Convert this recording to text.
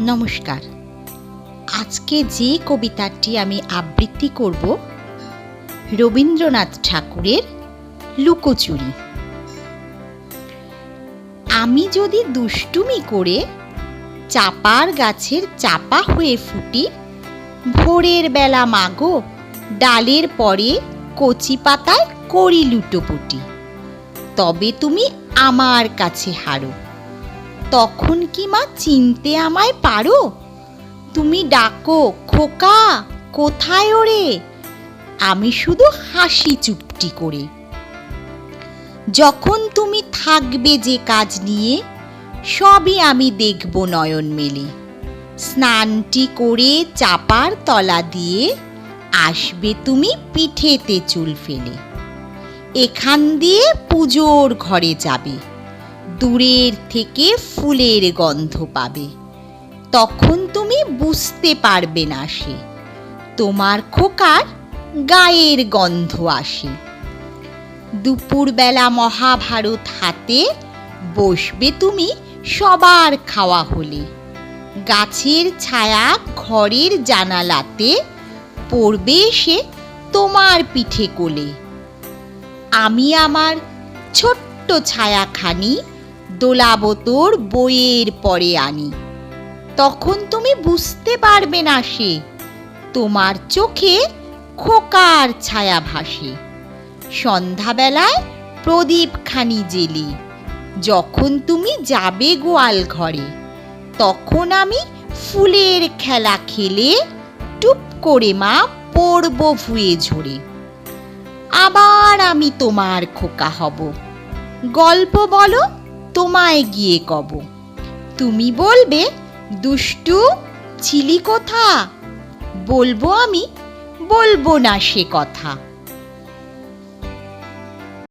নমস্কার। আজকে যে কবিতাটি আমি আবৃত্তি করব রবীন্দ্রনাথ ঠাকুরের লুকোচুরি। আমি যদি দুষ্টুমি করে চাপার গাছের চাপা হয়ে ফুটি, ভোরের বেলা মাগো ডালের পরে কচি পাতায় করি লুটোপুটি, তবে তুমি আমার কাছে হারো। তখন কি মা চিনতে আমায় পারো? তুমি ডাকো, খোকা কোথায় ওরে? আমি শুধু হাসি চুপটি করে। যখন তুমি থাকবে যে কাজ নিয়ে, সবই আমি দেখব নয়ন মেলে। স্নানটি করে চাপার তলা দিয়ে আসবে তুমি পিঠেতে চুল ফেলে। এখান দিয়ে পুজোর ঘরে যাবে, দূরের থেকে ফুলের গন্ধ পাবে। তখন তুমি বুঝতে পারবে না সে তোমার খোকার গায়ের গন্ধ আসে। দুপুরবেলা মহাভারত হাতে বসবে তুমি সবার খাওয়া হলে। গাছের ছায়া ঘরের জানালাতে পড়বে এসে তোমার পিঠে কোলে। আমি আমার ছোট্ট ছায়াখানি দোলাবো তোর বইয়ের পরে আনি। তখন তুমি বুঝতে পারবে না সে তোমার চোখে খোকার ছায়া ভাসে। সন্ধ্যাবেলায় প্রদীপ খানি জেলি যখন তুমি যাবে গোয়াল ঘরে, তখন আমি ফুলের খেলা খেলে টুপ করে মা পড়ব ভুয়ে ঝরে। আবার আমি তোমার খোকা হব, গল্প বলো তোমায় গিয়ে কব। তুমি বলবে দুষ্টু ছিলি কোথা? বলবো আমি বলবো না সে কথা।